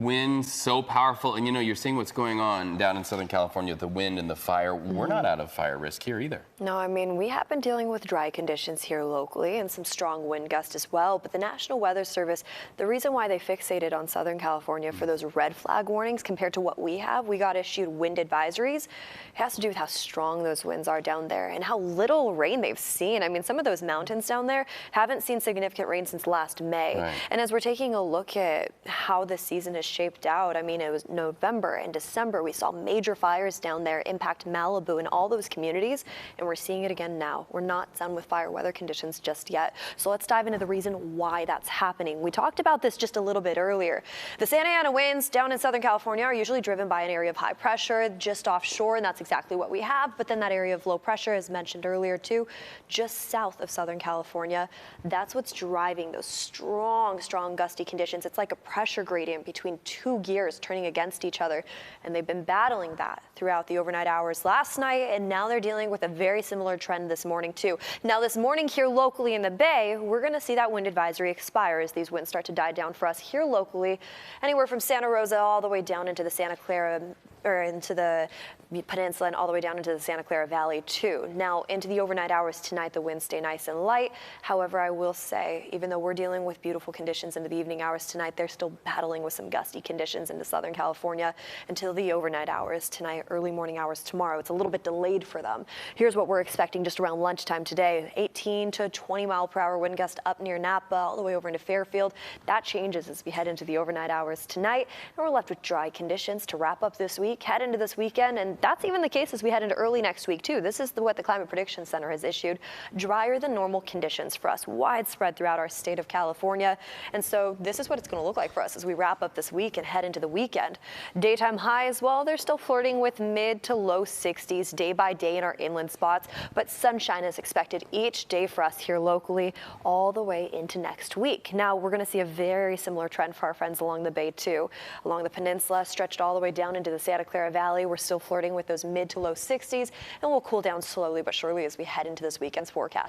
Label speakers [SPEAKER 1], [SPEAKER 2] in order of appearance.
[SPEAKER 1] Winds so powerful, and you're seeing what's going on down in Southern California with the wind and the fire. We're not out of fire risk here either.
[SPEAKER 2] No, I mean, we have been dealing with dry conditions here locally and some strong wind gusts as well. But the National Weather Service, the reason why they fixated on Southern California for those red flag warnings compared to what we have, we got issued wind advisories. It has to do with how strong those winds are down there and how little rain they've seen. I mean, some of those mountains down there haven't seen significant rain since last May.
[SPEAKER 1] Right.
[SPEAKER 2] And as we're taking a look at how this season has shaped out, I mean, it was November and December. We saw major fires down there impact Malibu and all those communities, and we're seeing it again now. We're not done with fire weather conditions just yet. So let's dive into the reason why that's happening. We talked about this just a little bit earlier. The Santa Ana winds down in Southern California are usually driven by an area of high pressure just offshore, and that's exactly what we have. But then that area of low pressure, as mentioned earlier too, just south of Southern California, that's what's driving those strong gusty conditions. It's like a pressure gradient between two gears turning against each other, and they've been battling that throughout the overnight hours last night, and now they're dealing with a very similar trend this morning too. Now this morning here locally in the Bay, we're going to see that wind advisory expire as these winds start to die down for us here locally, anywhere from Santa Rosa all the way down into the Santa Clara or into the peninsula and all the way down into the Santa Clara Valley too. Now into the overnight hours tonight, the winds stay nice and light. However, I will say, even though we're dealing with beautiful conditions into the evening hours tonight, they're still battling with some gusty conditions into Southern California until the overnight hours tonight, early morning hours tomorrow. It's a little bit delayed for them. Here's what we're expecting just around lunchtime today. 18 to 20 mile per hour wind gust up near Napa, all the way over into Fairfield. That changes as we head into the overnight hours tonight, and we're left with dry conditions to wrap up this week, head into this weekend, and that's even the case as we head into early next week too. This is what the Climate Prediction Center has issued. Drier than normal conditions for us, widespread throughout our state of California. And so this is what it's going to look like for us as we wrap up this week and head into the weekend. Daytime highs, well, they're still flirting with mid to low 60s day by day in our inland spots, but sunshine is expected each day for us here locally all the way into next week. Now we're going to see a very similar trend for our friends along the Bay too. Along the peninsula, stretched all the way down into the Santa Clara Valley, we're still flirting with those mid to low 60s, and we'll cool down slowly but surely as we head into this weekend's forecast.